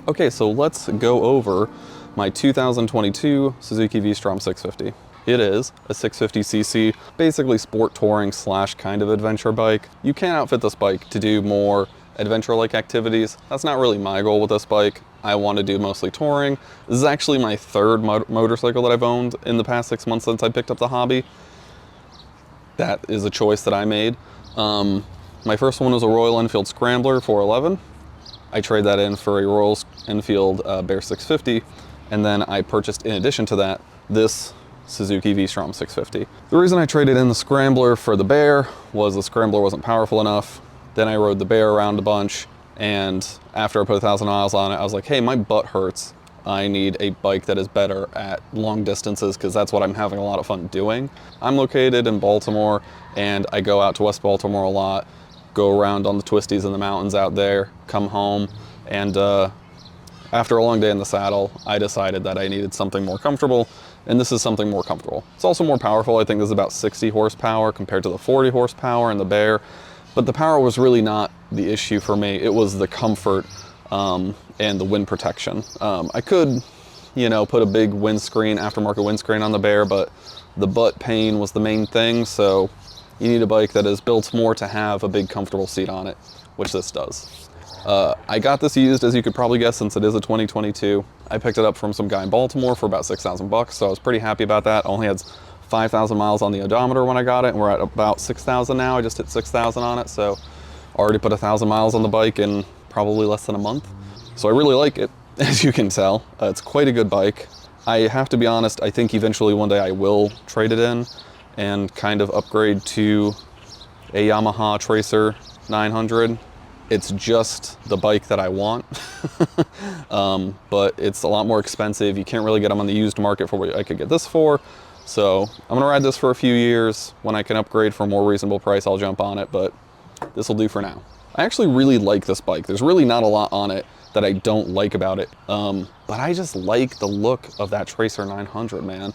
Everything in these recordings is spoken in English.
Okay, so let's go over my 2022 Suzuki V-Strom 650. It is a 650cc, basically sport touring slash kind of adventure bike. You can outfit this bike to do more adventure-like activities. That's not really my goal with this bike. I want to do mostly touring. This is actually my third motorcycle that I've owned in the past 6 months since I picked up the hobby. That is a choice that I made. My first one was a Royal Enfield Scrambler 411. I traded that in for a Royal Enfield Bear 650, and then I purchased, in addition to that, this Suzuki V-Strom 650. The reason I traded in the Scrambler for the Bear was the Scrambler wasn't powerful enough. Then I rode the Bear around a bunch, and after I put 1,000 miles on it, I was like, hey, my butt hurts. I need a bike that is better at long distances, because that's what I'm having a lot of fun doing. I'm located in Baltimore, and I go out to West Baltimore a lot, go around on the twisties in the mountains out there, come home, and after a long day in the saddle, I decided that I needed something more comfortable, and this is something more comfortable. It's also more powerful. I think this is about 60 horsepower compared to the 40 horsepower in the Bear, but the power was really not the issue for me. It was the comfort and the wind protection. I could, you know, put a big windscreen, aftermarket windscreen on the Bear, but the butt pain was the main thing, so you need a bike that is built more to have a big comfortable seat on it, which this does. I got this used, as you could probably guess, since it is a 2022. I picked it up from some guy in Baltimore for about 6,000 bucks, so I was pretty happy about that. Only had 5,000 miles on the odometer when I got it, and we're at about 6,000 now. I just hit 6,000 on it, so already put 1,000 miles on the bike in probably less than a month. So I really like it, as you can tell. It's quite a good bike. I have to be honest, I think eventually one day I will trade it in and kind of upgrade to a Yamaha Tracer 900. It's just the bike that I want, but it's a lot more expensive. You can't really get them on the used market for what I could get this for. So I'm gonna ride this for a few years. When I can upgrade for a more reasonable price, I'll jump on it, but this will do for now. I actually really like this bike. There's really not a lot on it that I don't like about it, but I just like the look of that Tracer 900, man.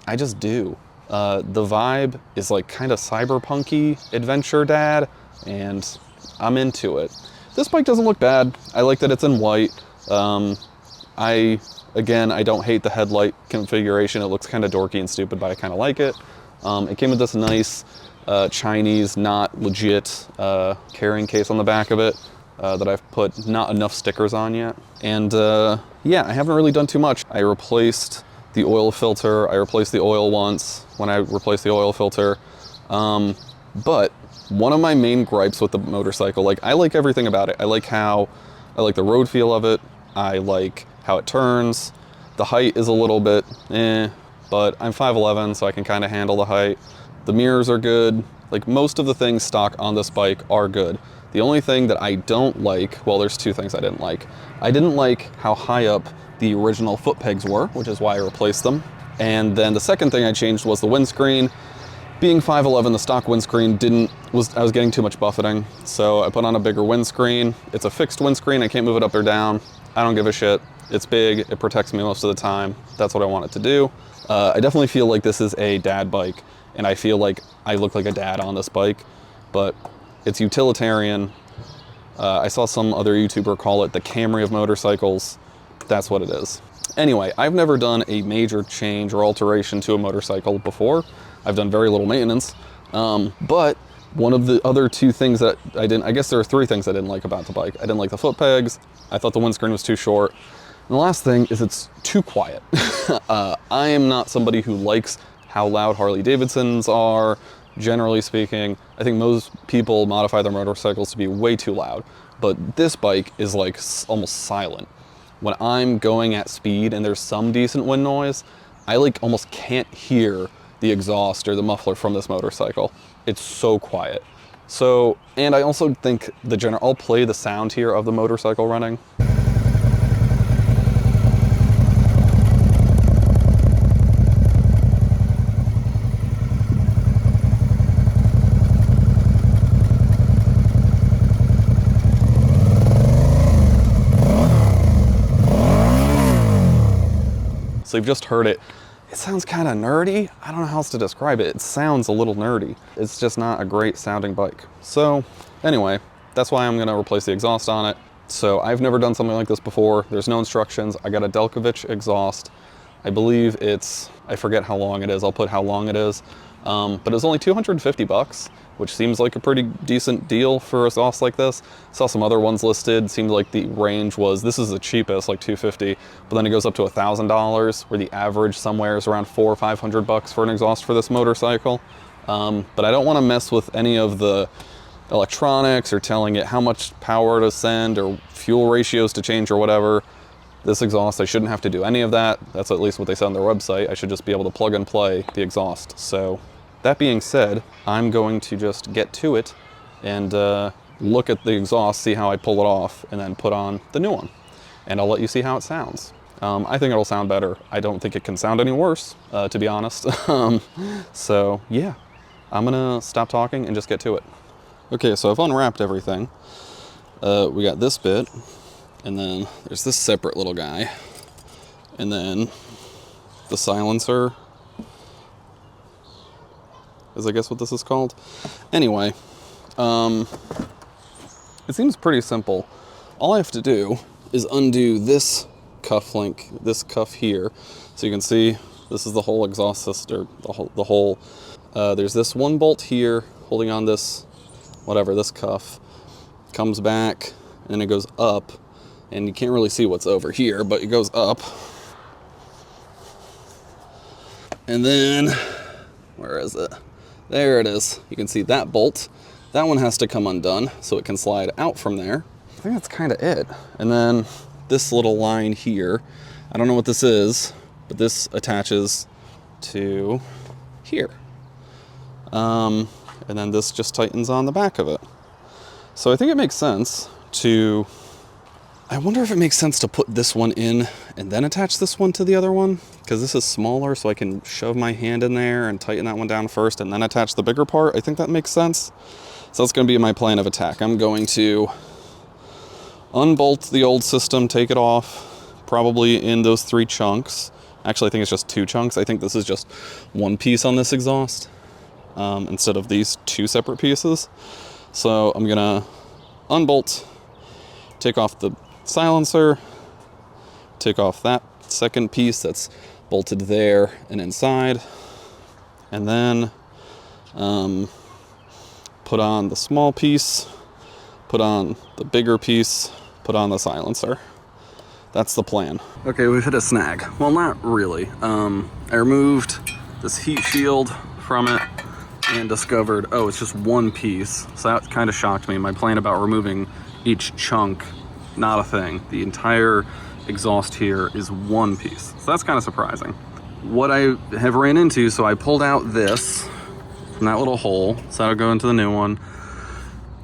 I just do. The vibe is like kind of cyberpunky adventure dad, and I'm into it. This bike doesn't look bad. I like that it's in white. Again, I don't hate the headlight configuration. It looks kind of dorky and stupid, but I kind of like it. It came with this nice Chinese, not legit carrying case on the back of it that I've put not enough stickers on yet. And yeah, I haven't really done too much. I replaced the oil filter. I replaced the oil once when I replaced the oil filter. But one of my main gripes with the motorcycle, like, I like everything about it. I like the road feel of it. I like how it turns. The height is a little bit but I'm 5'11", so I can kind of handle the height. The mirrors are good. Like, most of the things stock on this bike are good. The only thing that I don't like, well, there's two things I didn't like. I didn't like how high up the original foot pegs were, which is why I replaced them. And then the second thing I changed was the windscreen. Being 5'11", the stock windscreen I was getting too much buffeting. So I put on a bigger windscreen. It's a fixed windscreen. I can't move it up or down. I don't give a shit. It's big. It protects me most of the time. That's what I want it to do. I definitely feel like this is a dad bike, and I feel like I look like a dad on this bike, but it's utilitarian. I saw some other YouTuber call it the Camry of motorcycles. That's what it is. Anyway, I've never done a major change or alteration to a motorcycle before. I've done very little maintenance, but one of the other two things that I guess there are three things I didn't like about the bike. I didn't like the foot pegs. I thought the windscreen was too short. And the last thing is it's too quiet. I am not somebody who likes how loud Harley Davidsons are, generally speaking. I think most people modify their motorcycles to be way too loud, but this bike is like almost silent. When I'm going at speed and there's some decent wind noise, I like almost can't hear the exhaust or the muffler from this motorcycle. It's so quiet. So, and I also think I'll play the sound here of the motorcycle running. So you've just heard it. It sounds kind of nerdy. I don't know how else to describe it. It sounds a little nerdy. It's just not a great sounding bike. So anyway, that's why I'm gonna replace the exhaust on it. So I've never done something like this before. There's no instructions. I got a Delkevic exhaust. I believe it's, I forget how long it is. I'll put how long it is. But it was only 250 bucks, which seems like a pretty decent deal for a exhaust like this. Saw some other ones listed. Seemed like the range was, this is the cheapest, like 250, but then it goes up to $1,000, where the average somewhere is around 400 or 500 bucks for an exhaust for this motorcycle. But I don't want to mess with any of the electronics or telling it how much power to send or fuel ratios to change or whatever. This exhaust, I shouldn't have to do any of that. That's at least what they said on their website. I should just be able to plug and play the exhaust. So that being said, I'm going to just get to it and look at the exhaust, see how I pull it off, and then put on the new one. And I'll let you see how it sounds. I think it'll sound better. I don't think it can sound any worse, to be honest. So yeah, I'm gonna stop talking and just get to it. Okay, so I've unwrapped everything. We got this bit, and then there's this separate little guy, and then the silencer is, I guess, what this is called. Anyway, it seems pretty simple. All I have to do is undo this cuff link, this cuff here, so you can see this is the whole exhaust system, the whole. There's this one bolt here holding on this, whatever, this cuff. Comes back, and then it goes up, and you can't really see what's over here, but it goes up. And then, where is it? There it is. You can see that bolt. That one has to come undone so it can slide out from there. I think that's kind of it. And then this little line here, I don't know what this is, but this attaches to here. And then this just tightens on the back of it. So I think it makes sense to, I wonder if it makes sense to put this one in and then attach this one to the other one, because this is smaller, so I can shove my hand in there and tighten that one down first and then attach the bigger part. I think that makes sense. So that's going to be my plan of attack. I'm going to unbolt the old system, take it off, probably in those 3 chunks. Actually, I think it's just 2 chunks. I think this is just one piece on this exhaust instead of these 2 separate pieces. So I'm gonna unbolt, take off the silencer, take off that second piece that's bolted there and inside, and then put on the small piece, put on the bigger piece, put on the silencer. That's the plan. Okay, we've hit a snag. Well, not really. I removed this heat shield from it and discovered, oh, it's just one piece. So that kind of shocked me. My plan about removing each chunk, not a thing. The entire exhaust here is one piece. So that's kind of surprising. What I have ran into, so I pulled out this from that little hole, so that'll go into the new one.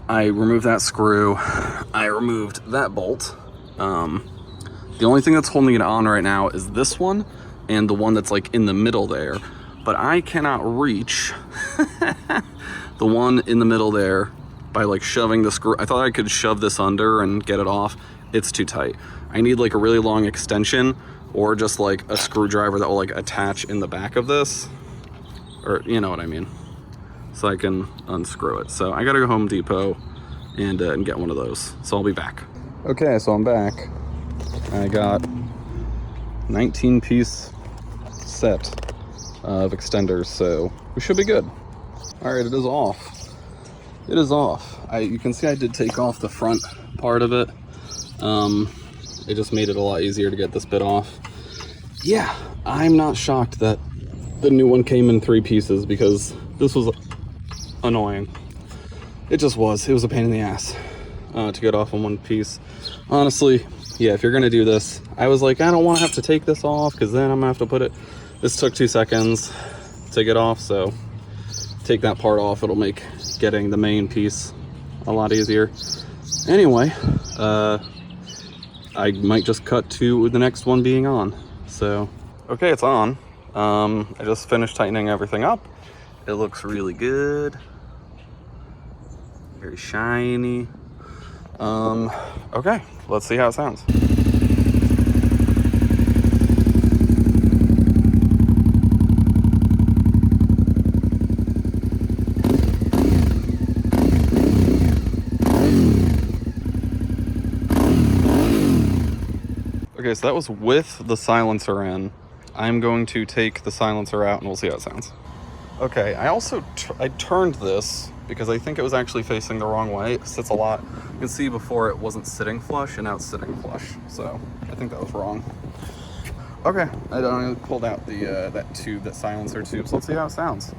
I removed that screw. I removed that bolt. The only thing that's holding it on right now is this one and the one that's like in the middle there. But I cannot reach the one in the middle there by like shoving the screw. I thought I could shove this under and get it off. It's too tight. I need like a really long extension or just like a screwdriver that will like attach in the back of this, or you know what I mean, so I can unscrew it. So I gotta go Home Depot and get one of those. So I'll be back. Okay, so I'm back. I got 19-piece set of extenders, so we should be good. All right, it is off. It is off. You can see I did take off the front part of it. It just made it a lot easier to get this bit off. Yeah, I'm not shocked that the new one came in 3 pieces, because this was annoying. It just was. It was a pain in the ass to get off in one piece. Honestly, yeah, if you're gonna do this, I was like, I don't want to have to take this off because then I'm gonna have to put it. This took 2 seconds to get off, so take that part off. It'll make getting the main piece a lot easier. Anyway, I might just cut to the next one being on. So, okay, it's on. I just finished tightening everything up. It looks really good. Very shiny. Okay, let's see how it sounds. so that was with the silencer in. I'm going to take the silencer out and we'll see how it sounds. Okay, I also I turned this because I think it was actually facing the wrong way. It sits a lot. You can see before it wasn't sitting flush and now it's sitting flush. So I think that was wrong. Okay, I pulled out the that tube, that silencer tube, so let's see how it sounds.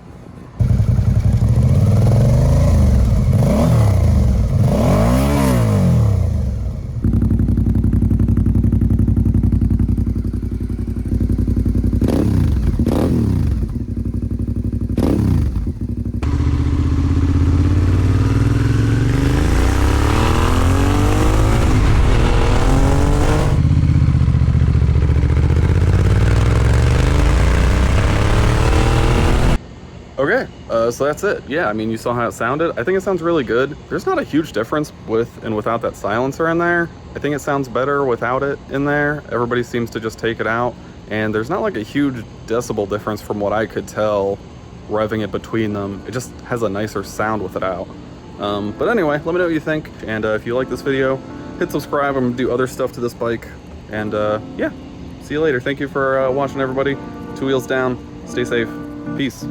Okay, so that's it. Yeah, I mean, you saw how it sounded. I think it sounds really good. There's not a huge difference with and without that silencer in there. I think it sounds better without it in there. Everybody seems to just take it out, and there's not like a huge decibel difference from what I could tell revving it between them. It just has a nicer sound with it out. But anyway, let me know what you think, and if you like this video, hit subscribe. I'm gonna do other stuff to this bike, and yeah, see you later. Thank you for watching, everybody. 2 wheels down, stay safe, peace.